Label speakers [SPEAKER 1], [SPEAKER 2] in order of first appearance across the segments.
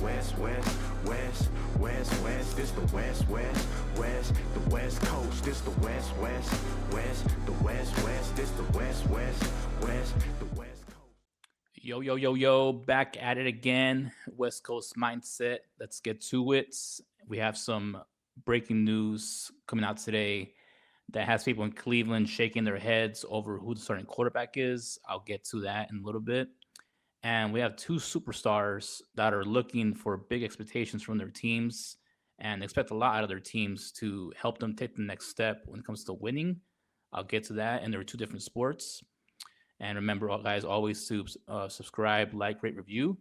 [SPEAKER 1] West, West, West, West, West. This the West, West, West, the West Coast. This the West, West, West, the West, West. This the West, West, West, the West Coast.
[SPEAKER 2] Yo, yo, yo, yo, back at it again. West Coast Mindset. Let's get to it. We have some breaking news coming out today that has people in Cleveland shaking their heads over who the starting quarterback is. I'll get to that in a little bit. And we have two superstars that are looking for big expectations from their teams and expect a lot out of their teams to help them take the next step when it comes to winning. I'll get to that. And there are two different sports. And remember, guys, always to subscribe, like, rate, review.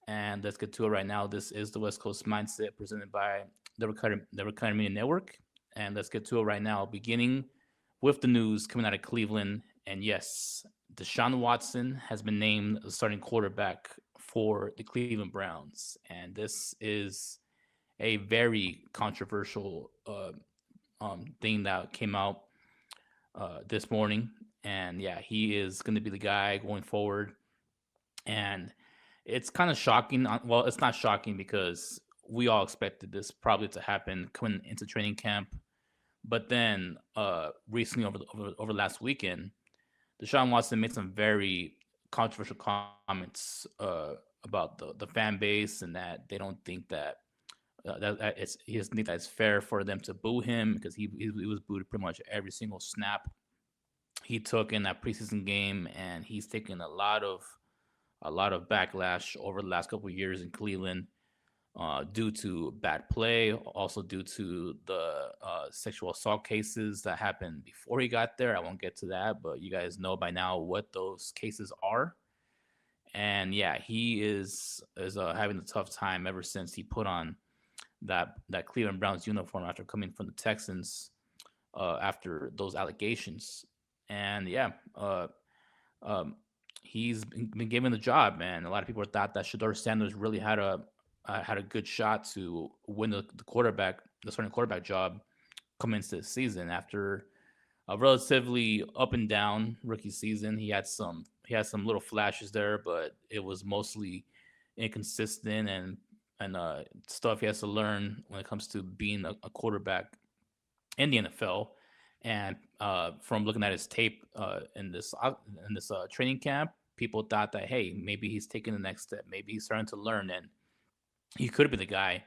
[SPEAKER 2] And let's get to it right now. This is the West Coast Mindset presented by the Recliner Media Network. And let's get to it right now, beginning with the news coming out of Cleveland. And yes, Deshaun Watson has been named the starting quarterback for the Cleveland Browns. And this is a very controversial thing that came out this morning. And yeah, he is going to be the guy going forward. And it's kind of shocking. Well, it's not shocking because we all expected this probably to happen coming into training camp. But then recently, over last weekend, Deshaun Watson made some very controversial comments about the fan base and that they don't think that he doesn't think that it's fair for them to boo him because he was booed pretty much every single snap he took in that preseason game, and he's taken a lot of backlash over the last couple of years in Cleveland due to bad play, also due to the sexual assault cases that happened before he got there. I won't get to that, but you guys know by now what those cases are. And yeah, he is having a tough time ever since he put on that Cleveland Browns uniform after coming from the Texans after those allegations. And yeah, he's been given the job, man. A lot of people thought that Shador Sanders really had a good shot to win the starting quarterback job coming into the season after a relatively up and down rookie season. He had some little flashes there, but it was mostly inconsistent and stuff he has to learn when it comes to being a quarterback in the NFL. And from looking at his tape in this training camp, people thought that, hey, maybe he's taking the next step. Maybe he's starting to learn, and he could be the guy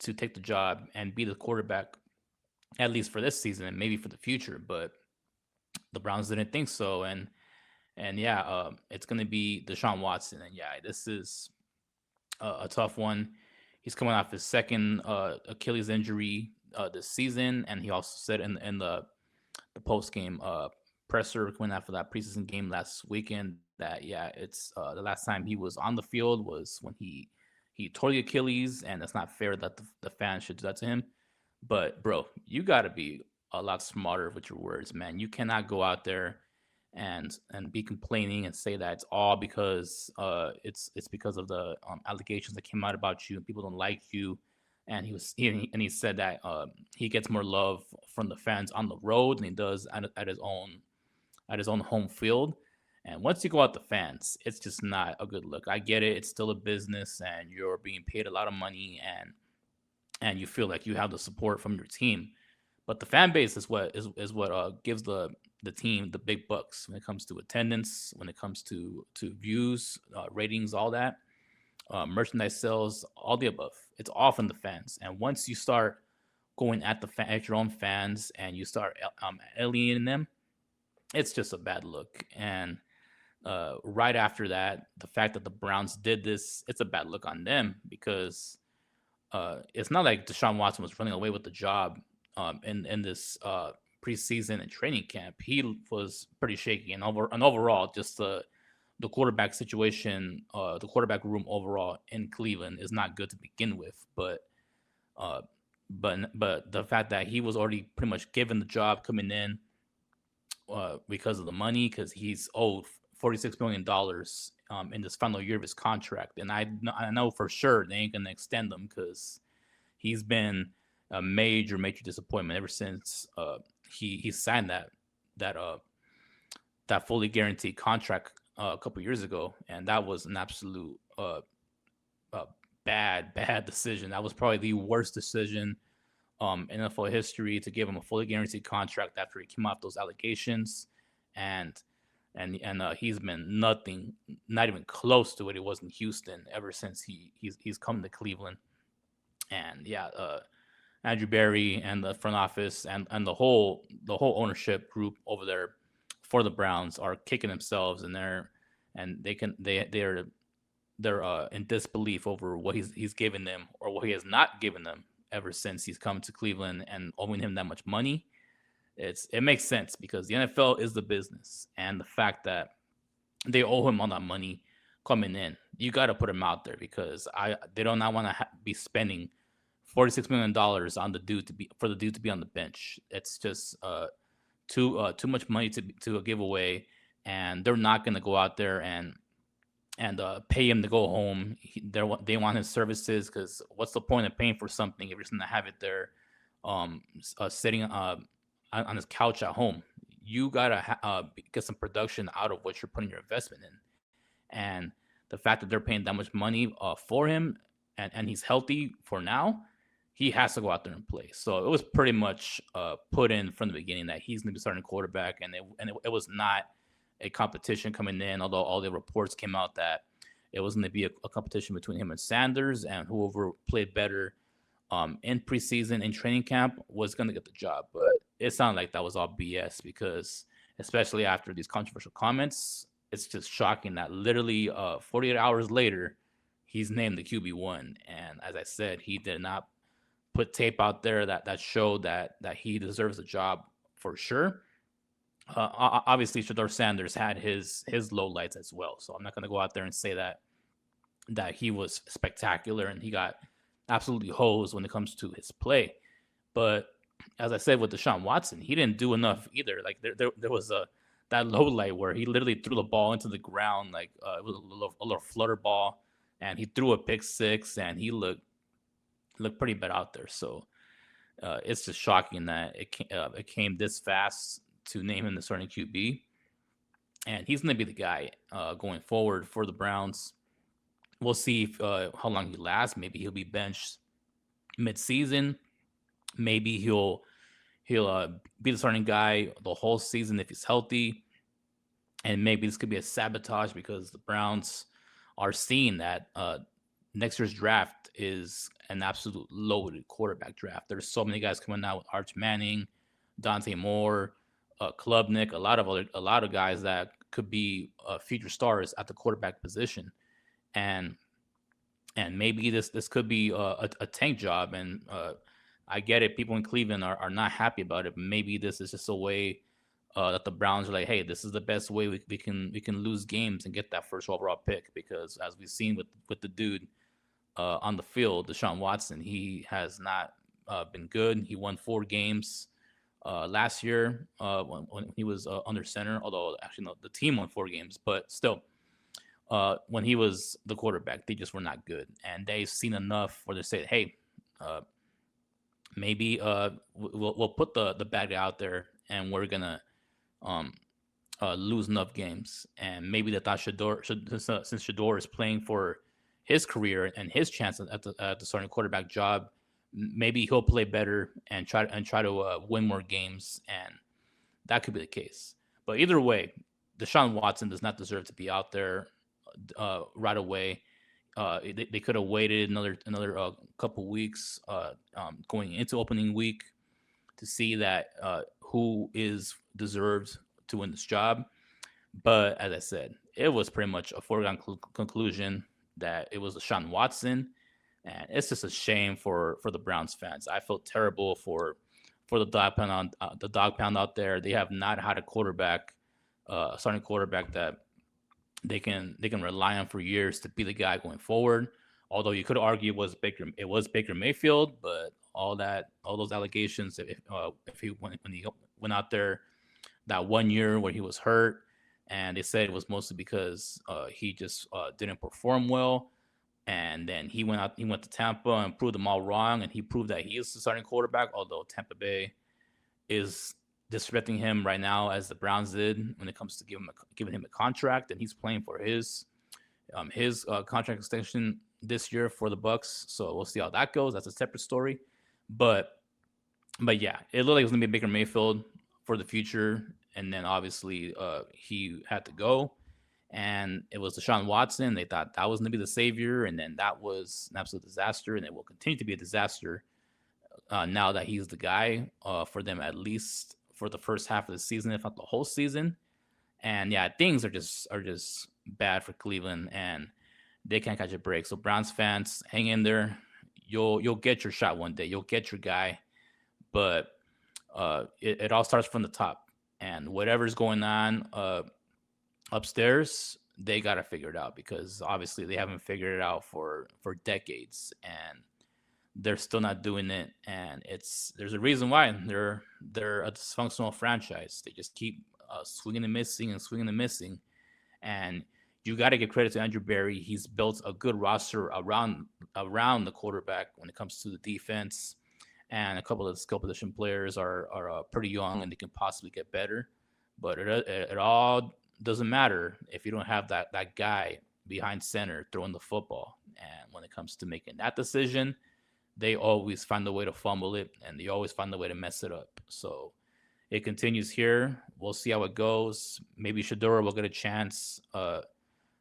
[SPEAKER 2] to take the job and be the quarterback, at least for this season and maybe for the future. But the Browns didn't think so, and yeah, it's going to be Deshaun Watson, and yeah, this is a tough one. He's coming off his second Achilles injury this season, and he also said in the post game presser coming after that preseason game last weekend that yeah, it's the last time he was on the field was when he tore the Achilles, and it's not fair that the fans should do that to him. But bro, you got to be a lot smarter with your words, man. You cannot go out there and be complaining and say that it's all because it's because of the allegations that came out about you and people don't like you. And he said that he gets more love from the fans on the road than he does at his own home field. And once you go out the fans, it's just not a good look. I get it; it's still a business, and you're being paid a lot of money, and you feel like you have the support from your team. But the fan base is what gives the team the big bucks when it comes to attendance, when it comes to views, ratings, all that, merchandise sales, all the above. It's all from the fans. And once you start going at your own fans and you start alienating them, it's just a bad look. And right after that, the fact that the Browns did this, it's a bad look on them because it's not like Deshaun Watson was running away with the job in this preseason and training camp. He was pretty shaky, and overall, just the quarterback situation, the quarterback room overall in Cleveland is not good to begin with. But the fact that he was already pretty much given the job coming in because of the money, because he's owed $46 million in this final year of his contract, and I know for sure they ain't gonna extend him because he's been a major disappointment ever since he signed that fully guaranteed contract a couple years ago, and that was an absolute bad decision. That was probably the worst decision in NFL history, to give him a fully guaranteed contract after he came off those allegations, and he's been nothing, not even close to what he was in Houston ever since he's come to Cleveland. And yeah, Andrew Berry and the front office and the whole ownership group over there for the Browns are kicking themselves, and they're in disbelief over what he's given them, or what he has not given them ever since he's come to Cleveland, and owing him that much money. It makes sense, because the NFL is the business, and the fact that they owe him all that money coming in, you got to put him out there, because they do not want to be spending $46 million on the dude to be on the bench. It's just too much money to give away, and they're not going to go out there and pay him to go home. They want his services, because what's the point of paying for something if you're just going to have it there, sitting on his couch at home? You gotta get some production out of what you're putting your investment in, and the fact that they're paying that much money for him, and he's healthy for now, he has to go out there and play. So it was pretty much put in from the beginning that he's going to be starting quarterback, and it was not a competition coming in, although all the reports came out that it was going to be a competition between him and Sanders, and whoever played better in preseason and training camp was going to get the job. But it sounded like that was all BS, because especially after these controversial comments, it's just shocking that literally 48 hours later, he's named the QB1. And as I said, he did not put tape out there that showed that he deserves a job for sure. Obviously, Shador Sanders had his lowlights as well, so I'm not going to go out there and say that he was spectacular and he got absolutely hosed when it comes to his play. But as I said with Deshaun Watson, he didn't do enough either. Like there was that low light where he literally threw the ball into the ground, like it was a little flutter ball, and he threw a pick six, and he looked pretty bad out there. So it's just shocking that it came this fast to name him the starting QB, and he's going to be the guy going forward for the Browns. We'll see if, how long he lasts. Maybe he'll be benched mid-season. Maybe he'll be the starting guy the whole season if he's healthy. And maybe this could be a sabotage, because the Browns are seeing that next year's draft is an absolute loaded quarterback draft. There's so many guys coming out with Arch Manning, Dante Moore, Klubnik, a lot of guys that could be future stars at the quarterback position. And maybe this could be a tank job, and I get it. People in Cleveland are not happy about it. But maybe this is just a way that the Browns are like, hey, this is the best way we can lose games and get that first overall pick. Because as we've seen with the dude on the field, Deshaun Watson, he has not been good. He won 4 games last year when he was under center. Although actually no, the team won 4 games, but still. When he was the quarterback, they just were not good, and they've seen enough where they say, "Hey, maybe we'll put the bad guy out there, and we're gonna lose enough games." And maybe they thought Shador, since Shador is playing for his career and his chance at the starting quarterback job, maybe he'll play better and try to win more games, and that could be the case. But either way, Deshaun Watson does not deserve to be out there right away. They could have waited another couple weeks going into opening week to see that who is deserved to win this job. But as I said, it was pretty much a foregone conclusion that it was Deshaun Watson, and it's just a shame for the Browns fans. I felt terrible for the dog pound out there. They have not had a quarterback, starting quarterback that they can rely on for years to be the guy going forward. Although you could argue it was Baker Mayfield, but all those allegations, if he when he went out there that 1 year where he was hurt, and they said it was mostly because he just didn't perform well, and then he went to Tampa and proved them all wrong, and he proved that he is the starting quarterback. Although Tampa Bay is disrespecting him right now, as the Browns did when it comes to giving him a contract, and he's playing for his contract extension this year for the Bucks. So we'll see how that goes. That's a separate story. But yeah, it looked like it was gonna be Baker Mayfield for the future, and then obviously he had to go, and it was Deshaun Watson. They thought that was gonna be the savior, and then that was an absolute disaster, and it will continue to be a disaster now that he's the guy for them, at least for the first half of the season, if not the whole season. And yeah, things are just bad for Cleveland, and they can't catch a break. So Browns fans, hang in there. You'll get your shot one day. You'll get your guy, but it all starts from the top. And whatever's going on upstairs, they got to figure it out, because obviously they haven't figured it out for decades, and they're still not doing it. And there's a reason why they're a dysfunctional franchise. They just keep swinging and missing and swinging and missing. And you got to give credit to Andrew Berry. He's built a good roster around the quarterback when it comes to the defense, and a couple of the skill position players are pretty young and they can possibly get better. But it all doesn't matter if you don't have that guy behind center throwing the football. And when it comes to making that decision, they always find a way to fumble it, and they always find a way to mess it up. So it continues here. We'll see how it goes. Maybe Shadura will get a chance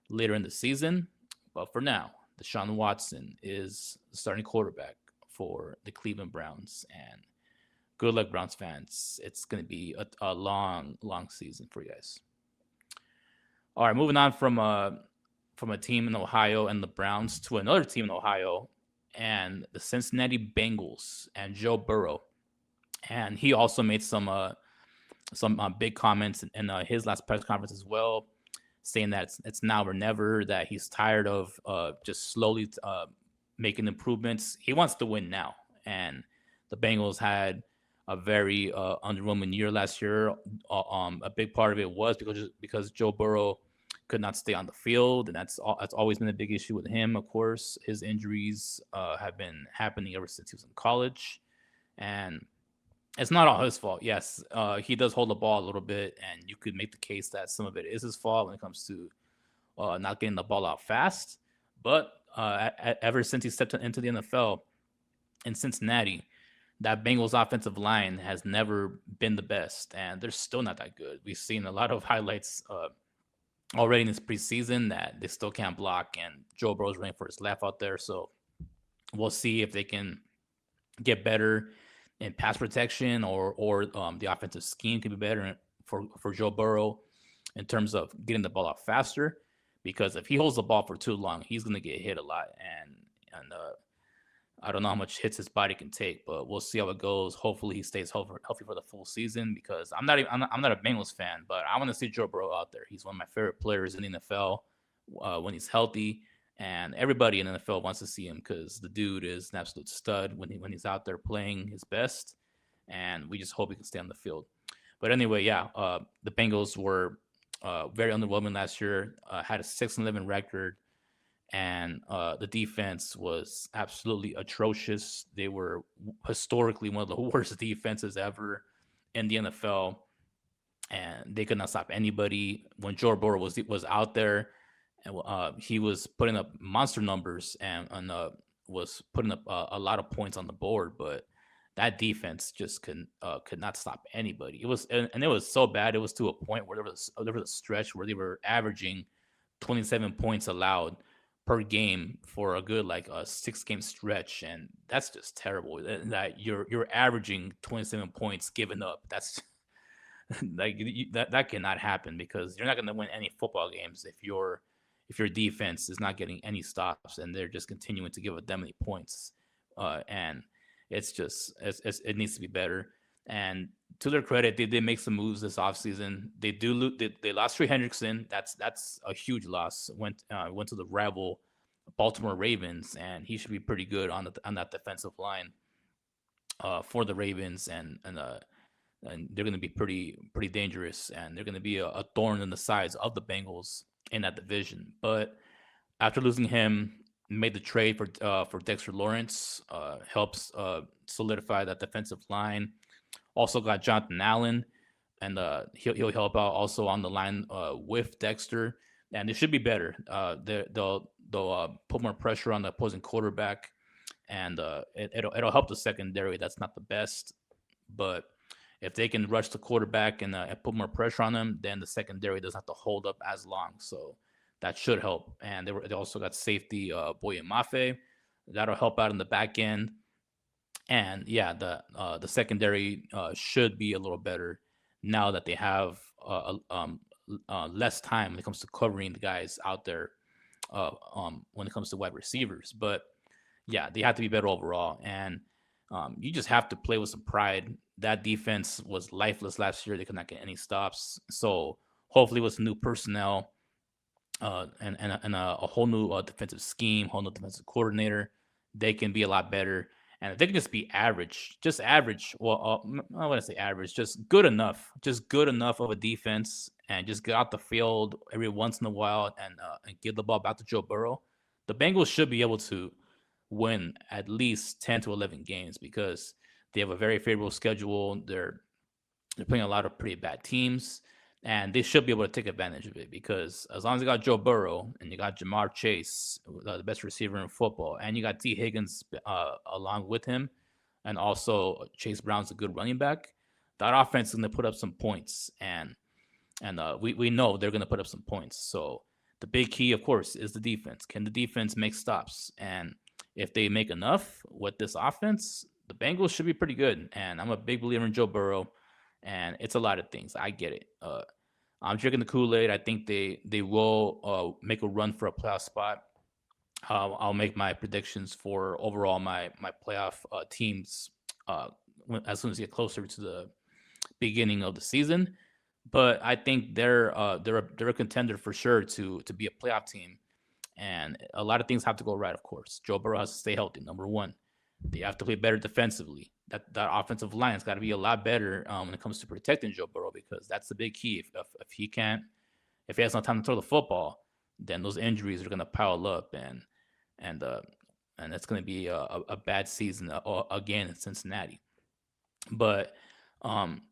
[SPEAKER 2] later in the season. But for now, Deshaun Watson is the starting quarterback for the Cleveland Browns. And good luck, Browns fans. It's going to be a long, long season for you guys. All right, moving on from a team in Ohio and the Browns to another team in Ohio and the Cincinnati Bengals and Joe Burrow. And he also made some big comments in his last press conference as well, saying that it's now or never, that he's tired of just slowly making improvements. He wants to win now. And the Bengals had a very underwhelming year last year. A big part of it was because Joe Burrow could not stay on the field, and that's always been a big issue with him. Of course, his injuries have been happening ever since he was in college, and it's not all his fault. Yes, he does hold the ball a little bit, and you could make the case that some of it is his fault when it comes to not getting the ball out fast. But ever since he stepped into the NFL in Cincinnati, that Bengals offensive line has never been the best, and they're still not that good. We've seen a lot of highlights already in this preseason that they still can't block, and Joe Burrow's running for his life out there. So we'll see if they can get better in pass protection, or the offensive scheme can be better for Joe Burrow in terms of getting the ball out faster. Because if he holds the ball for too long, he's going to get hit a lot, and I don't know how much hits his body can take, but we'll see how it goes. Hopefully, he stays healthy for the full season, because I'm not a Bengals fan, but I want to see Joe Burrow out there. He's one of my favorite players in the NFL when he's healthy, and everybody in the NFL wants to see him, because the dude is an absolute stud when he's out there playing his best, and we just hope he can stay on the field. But anyway, yeah, the Bengals were very underwhelming last year. Had a 6-11 record. And the defense was absolutely atrocious. They were historically one of the worst defenses ever in the NFL, and they could not stop anybody. When Joe Burrow was out there, and he was putting up monster numbers and was putting up a lot of points on the board, but that defense just could not stop anybody. It was and it was so bad. It was to a point where there was a stretch where they were averaging 27 points allowed per game for a good like a 6-game stretch, and that's just terrible. That you're averaging 27 points given up. That's like that cannot happen, because you're not going to win any football games if your defense is not getting any stops and they're just continuing to give up that many points. And it needs to be better. And to their credit, they did make some moves this offseason. They lost Trey Hendrickson. That's a huge loss. Went to the rival Baltimore Ravens, and he should be pretty good on that defensive line for the Ravens, and they're going to be pretty dangerous, and they're going to be a thorn in the sides of the Bengals in that division. But after losing him, made the trade for Dexter Lawrence, helps solidify that defensive line. Also got Jonathan Allen, and he'll help out also on the line with Dexter, and it should be better. they'll put more pressure on the opposing quarterback, and it'll help the secondary. That's not the best, but if they can rush the quarterback and put more pressure on them, then the secondary doesn't have to hold up as long. So that should help. And they also got safety Boye Mafe. That'll help out in the back end. And yeah, the secondary should be a little better now that they have less time when it comes to covering the guys out there when it comes to wide receivers. But yeah, they have to be better overall. And you just have to play with some pride. That defense was lifeless last year. They could not get any stops. So hopefully with some new personnel and a whole new defensive scheme, whole new defensive coordinator, they can be a lot better. And if they can just be average, just average, well, I want to say average, just good enough of a defense, and just get out the field every once in a while and give the ball back to Joe Burrow, the Bengals should be able to win at least 10 to 11 games because they have a very favorable schedule. They're playing a lot of pretty bad teams, and they should be able to take advantage of it because as long as you got Joe Burrow and you got Jamar Chase, the best receiver in football, and you got T. Higgins along with him, and also Chase Brown's a good running back, that offense is going to put up some points, and we know they're going to put up some points. So the big key, of course, is the defense. Can the defense make stops? And if they make enough with this offense, the Bengals should be pretty good. And I'm a big believer in Joe Burrow, and it's a lot of things. I get it. I'm drinking the Kool-Aid. I think they will make a run for a playoff spot. I'll make my predictions for overall my playoff teams as soon as we get closer to the beginning of the season. But I think they're a contender for sure to be a playoff team. And a lot of things have to go right, of course. Joe Burrow has to stay healthy, number one. They have to play better defensively. That offensive line's got to be a lot better when it comes to protecting Joe Burrow because that's the big key. If he has no time to throw the football, then those injuries are going to pile up and it's going to be a bad season again in Cincinnati. But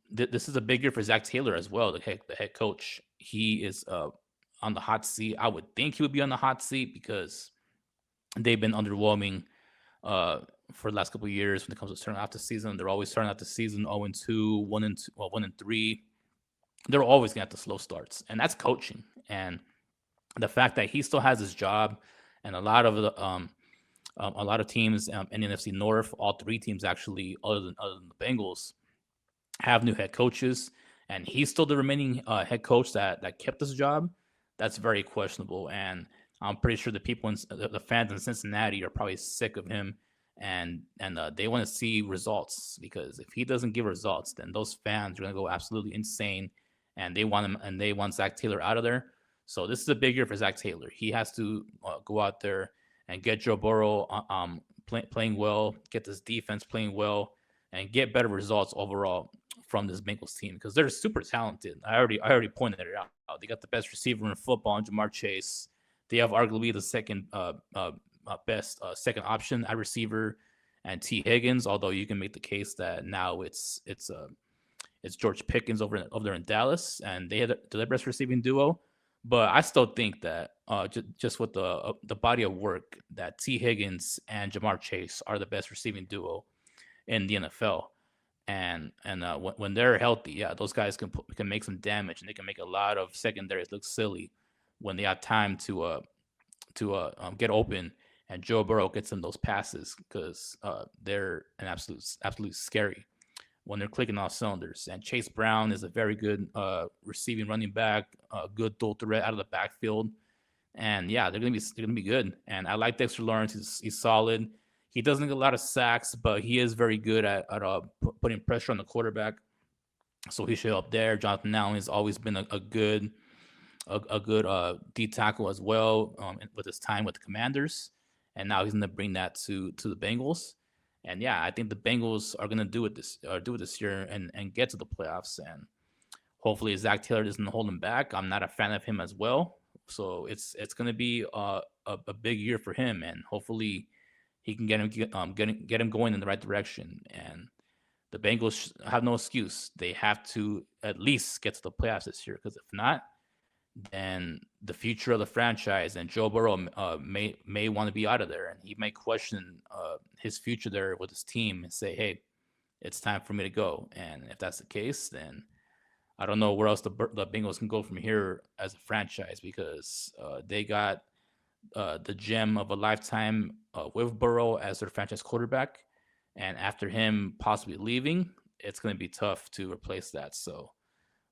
[SPEAKER 2] this is a big year for Zach Taylor as well, the head coach. He is on the hot seat. I would think he would be on the hot seat because they've been underwhelming for the last couple of years when it comes to starting out the season. They're always starting out the season 0-2, 1-3. They're always going to have the slow starts, and that's coaching. And the fact that he still has his job, and a lot of teams in the NFC North, all three teams actually, other than the Bengals, have new head coaches, and he's still the remaining head coach that kept this job. That's very questionable, and I'm pretty sure the fans in Cincinnati are probably sick of him, and they want to see results because if he doesn't give results, then those fans are going to go absolutely insane, and they want him and they want Zach Taylor out of there. So this is a big year for Zach Taylor. He has to go out there and get Joe Burrow playing well, get this defense playing well, and get better results overall from this Bengals team because they're super talented. I already pointed it out. They got the best receiver in football, Jamar Chase. They have arguably the second best second option at receiver, and T. Higgins. Although you can make the case that now it's George Pickens over there in Dallas, and they had the best receiving duo. But I still think that just with the body of work, that T. Higgins and Jamar Chase are the best receiving duo in the NFL. And when they're healthy, yeah, those guys can make some damage, and they can make a lot of secondaries look silly when they have time to get open, and Joe Burrow gets them those passes because they're an absolute scary when they're clicking off cylinders. And Chase Brown is a very good receiving running back, a good dual threat out of the backfield, and yeah, they're gonna be good. And I like Dexter Lawrence; he's solid. He doesn't get a lot of sacks, but he is very good at putting pressure on the quarterback. So he should help there. Jonathan Allen has always been a good D tackle as well with his time with the Commanders, and now he's going to bring that to the Bengals. And yeah, I think the Bengals are going to do it this year and get to the playoffs. And hopefully Zach Taylor doesn't hold him back. I'm not a fan of him as well, so it's going to be a big year for him, and hopefully he can get him going in the right direction. And the Bengals have no excuse. They have to at least get to the playoffs this year, because if not, then the future of the franchise and Joe Burrow may want to be out of there, and he may question his future there with his team and say, "Hey, it's time for me to go." And if that's the case, then I don't know where else the Bengals can go from here as a franchise, because they got the gem of a lifetime with Burrow as their franchise quarterback, and after him possibly leaving, it's going to be tough to replace that. So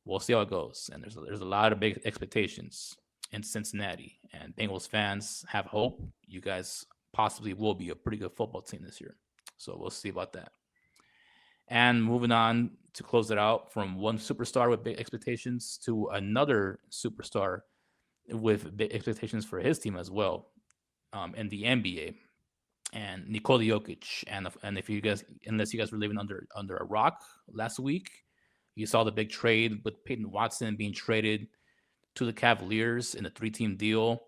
[SPEAKER 2] we'll see how it goes. And there's a lot of big expectations in Cincinnati, and Bengals fans have hope. You guys possibly will be a pretty good football team this year. So we'll see about that. And moving on to close it out, from one superstar with big expectations to another superstar with big expectations for his team as well, in the NBA, and Nikola Jokic. And if you guys, unless you guys were living under a rock last week, you saw the big trade with Peyton Watson being traded to the Cavaliers in a 3-team deal.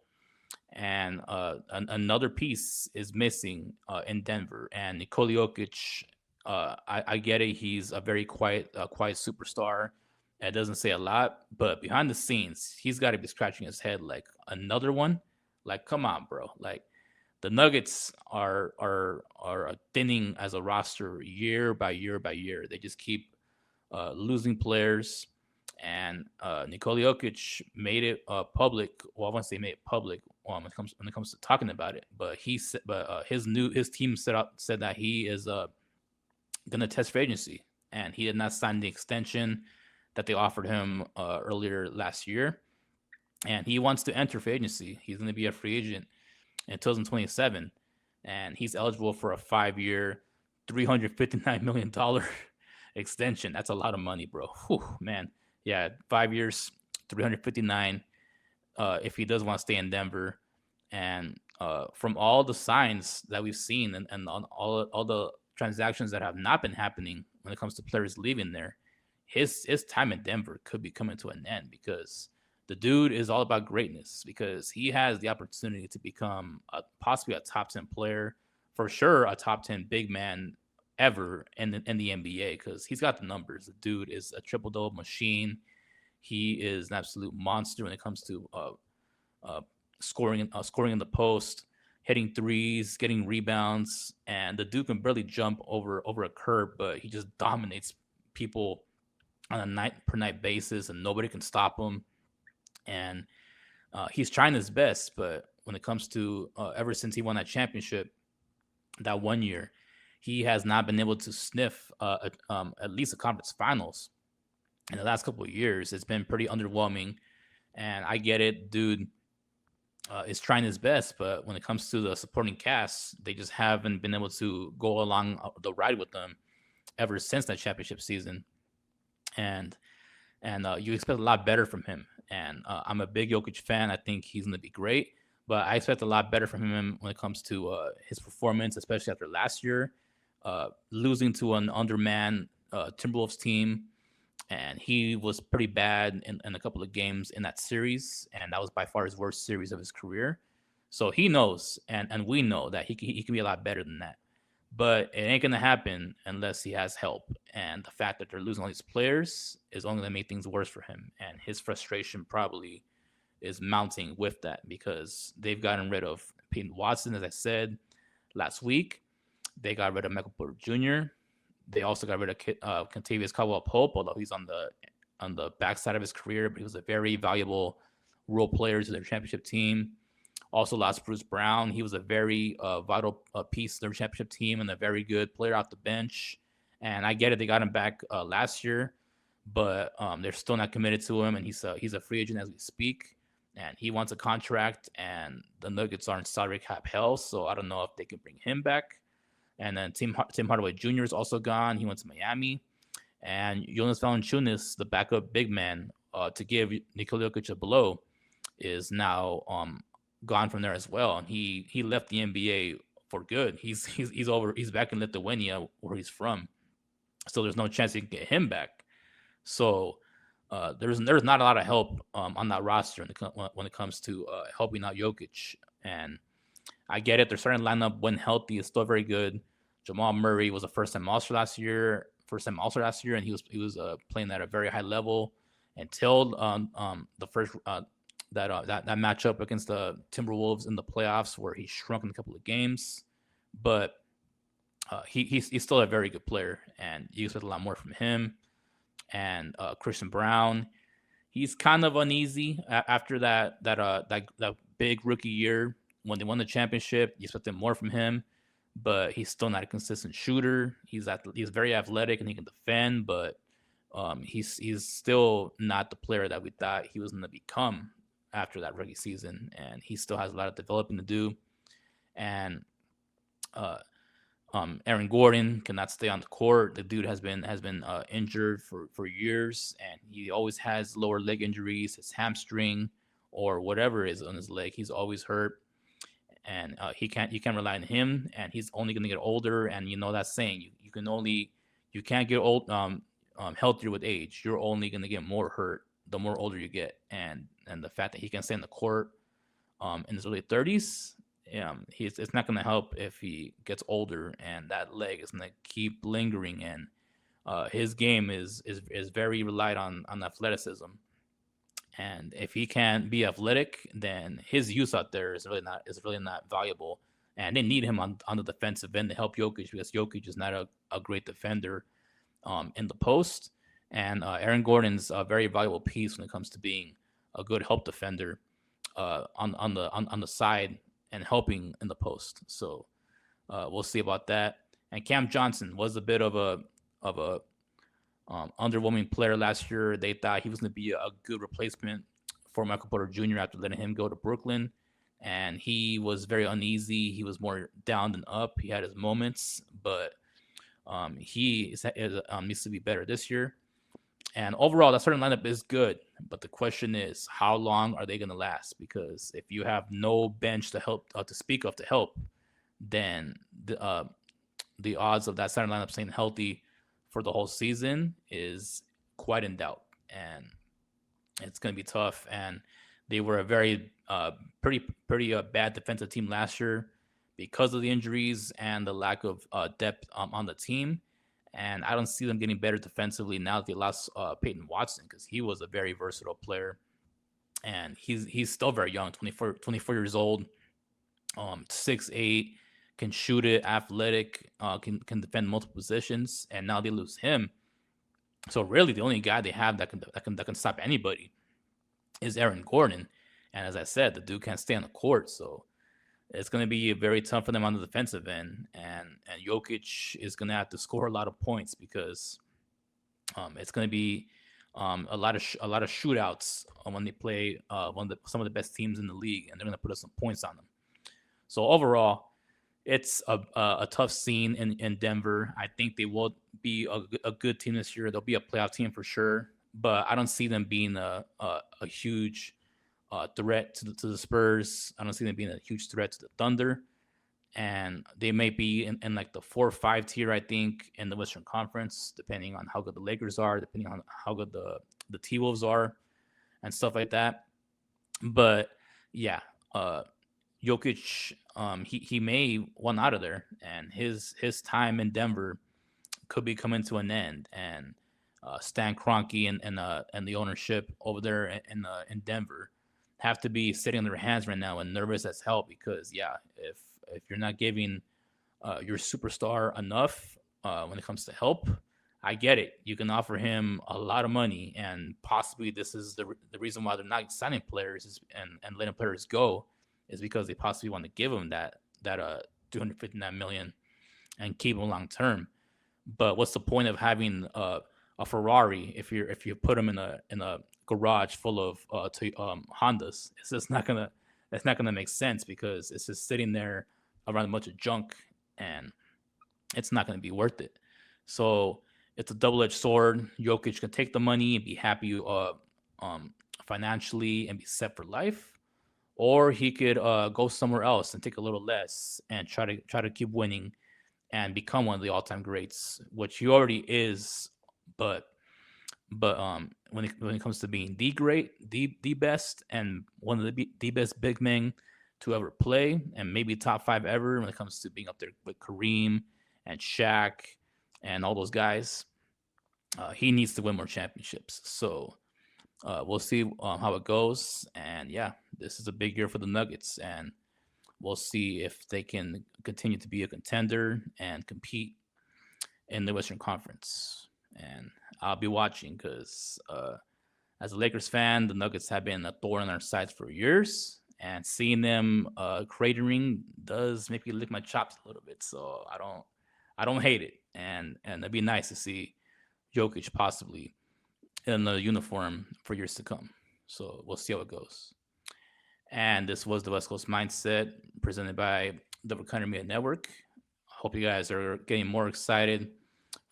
[SPEAKER 2] And another piece is missing in Denver. And Nikola Jokic, I get it. He's a very quiet superstar. It doesn't say a lot, but behind the scenes, he's got to be scratching his head like, another one. Like, come on, bro. Like, the Nuggets are thinning as a roster year by year by year. They just keep losing players, and Nikola Jokic made it public. Well, I want to say made it public when it comes to talking about it. But his team said that he is gonna test free agency, and he did not sign the extension that they offered him earlier last year, and he wants to enter free agency. He's going to be a free agent in 2027, and he's eligible for a 5-year, $359 million extension. That's a lot of money, bro. Whew, man. Yeah, 5 years, 359. If he does want to stay in Denver, and from all the signs that we've seen, and on all the transactions that have not been happening when it comes to players leaving there, his time in Denver could be coming to an end, because the dude is all about greatness, because he has the opportunity to become possibly a top 10 player, for sure a top 10 big man ever in the NBA, because he's got the numbers. The dude is a triple-double machine. He is an absolute monster when it comes to scoring in the post, hitting threes, getting rebounds, and the dude can barely jump over a curb, but he just dominates people on a night-per-night basis, and nobody can stop him. And he's trying his best, but when it comes to ever since he won that championship that 1 year, he has not been able to sniff at least the conference finals. In the last couple of years, it's been pretty underwhelming. And I get it, dude is trying his best, but when it comes to the supporting cast, they just haven't been able to go along the ride with them ever since that championship season. And you expect a lot better from him. And I'm a big Jokic fan. I think he's going to be great, but I expect a lot better from him when it comes to his performance, especially after last year, losing to an undermanned Timberwolves team. And he was pretty bad in a couple of games in that series, and that was by far his worst series of his career. So he knows, and we know that he can be a lot better than that. But it ain't going to happen unless he has help. And the fact that they're losing all these players is only going to make things worse for him. And his frustration probably is mounting with that, because they've gotten rid of Peyton Watson, as I said last week. They got rid of Michael Porter Jr. They also got rid of Kentavious Caldwell-Pope, although he's on the backside of his career, but he was a very valuable role player to their championship team. Also lost Bruce Brown. He was a very vital piece of their championship team and a very good player off the bench. And I get it, they got him back last year, but they're still not committed to him, and he's a free agent as we speak. And he wants a contract, and the Nuggets are in salary cap hell, so I don't know if they can bring him back. And then Tim Hardaway Jr. is also gone. He went to Miami. And Jonas Valanciunas, the backup big man to give Nikola Jokic a blow, is now gone from there as well. And he left the NBA for good. He's back in Lithuania, where he's from. So there's no chance you can get him back. So there's not a lot of help on that roster when it comes to helping out Jokic. And I get it. Their starting lineup, when healthy, is still very good. Jamal Murray was a first-time All-Star last year, and he was playing at a very high level until the that matchup against the Timberwolves in the playoffs where he shrunk in a couple of games, but he's still a very good player, and you expect a lot more from him. And Christian Brown, he's kind of uneasy after that big rookie year when they won the championship. You expected more from him, but he's still not a consistent shooter. He's very athletic and he can defend, but he's still not the player that we thought he was going to become after that rookie season, and he still has a lot of developing to do. And uh, Aaron Gordon cannot stay on the court. The dude has been injured for years, and he always has lower leg injuries, his hamstring or whatever is on his leg. He's always hurt, and you can't rely on him. And he's only going to get older. And you know that saying, you can't get healthier with age. You're only going to get more hurt the more older you get. And the fact that he can stay in the court in his early 30s. It's not going to help if he gets older and that leg is going to keep lingering. And his game is very relied on athleticism. And if he can't be athletic, then his use out there is really not valuable. And they need him on the defensive end to help Jokic, because Jokic is not a great defender in the post. And Aaron Gordon's a very valuable piece when it comes to being a good help defender on the side and helping in the post. So we'll see about that. And Cam Johnson was a bit of a underwhelming player last year. They thought he was going to be a good replacement for Michael Porter Jr. after letting him go to Brooklyn, and he was very uneasy. He was more down than up. He had his moments, but he needs to be better this year. And overall, that starting lineup is good, but the question is, how long are they going to last? Because if you have no bench to help to speak of to help, then the odds of that starting lineup staying healthy for the whole season is quite in doubt, and it's going to be tough. And they were a very pretty bad defensive team last year because of the injuries and the lack of depth on the team. And I don't see them getting better defensively now that they lost Peyton Watson, because he was a very versatile player. And he's still very young, 24 years old, 6'8", can shoot it, athletic, can defend multiple positions. And now they lose him. So really the only guy they have that can stop anybody is Aaron Gordon. And as I said, the dude can't stay on the court. So it's going to be very tough for them on the defensive end, and Jokic is going to have to score a lot of points, because it's going to be a lot of shootouts when they play some of the best teams in the league, and they're going to put us some points on them. So overall, it's a tough scene in Denver. I think they will be a good team this year. They'll be a playoff team for sure, but I don't see them being a huge threat to the Spurs. I don't see them being a huge threat to the Thunder. And they may be in like the 4 or 5 tier, I think, in the Western Conference, depending on how good the Lakers are, depending on how good the T-Wolves are, and stuff like that. But yeah, Jokic, he may want out of there, and his time in Denver could be coming to an end. And Stan Kroenke and the ownership over there in Denver have to be sitting on their hands right now and nervous as hell, because if you're not giving your superstar enough when it comes to help, I get it. You can offer him a lot of money, and possibly this is the reason why they're not signing players and letting players go, is because they possibly want to give him that $259 million and keep him long term. But what's the point of having a Ferrari if you put him in a garage full of Hondas? It's just not gonna make sense, because it's just sitting there around a bunch of junk, and it's not gonna be worth it. So it's a double-edged sword. Jokic can take the money and be happy financially and be set for life, or he could go somewhere else and take a little less and try to keep winning and become one of the all-time greats, which he already is. But when it comes to being the great, the best, and one of the best big men to ever play, and maybe top 5 ever when it comes to being up there with Kareem and Shaq and all those guys, he needs to win more championships. So We'll see how it goes. And yeah, this is a big year for the Nuggets, and we'll see if they can continue to be a contender and compete in the Western Conference. And I'll be watching because as a Lakers fan, the Nuggets have been a thorn in our sides for years, and seeing them cratering does make me lick my chops a little bit. So I don't hate it, and it'd be nice to see Jokic possibly in the uniform for years to come. So we'll see how it goes. And this was the West Coast Mindset presented by the Recliner Media Network. Hope you guys are getting more excited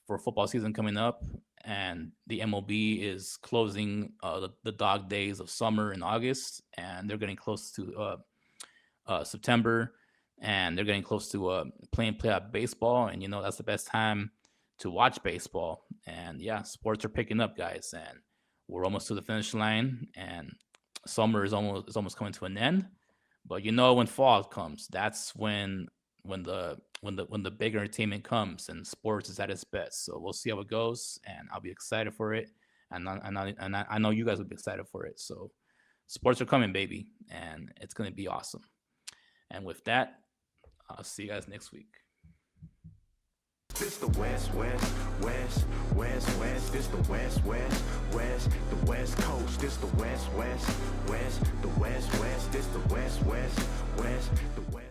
[SPEAKER 2] for football season coming up. And the MLB is closing the dog days of summer in August, and they're getting close to September, and they're getting close to playing playoff baseball. And that's the best time to watch baseball. And yeah, sports are picking up, guys, and we're almost to the finish line. And summer is almost coming to an end. But when fall comes, that's when the big entertainment comes and sports is at its best. So we'll see how it goes, and I'll be excited for it, and I know you guys will be excited for it. So sports are coming, baby, and it's gonna be awesome. And with that, I'll see you guys next week.
[SPEAKER 1] This the West, West, West, West, West. This the West, West, West, the West Coast. This the West, West, West, the West, West. This the West, West, West, the West.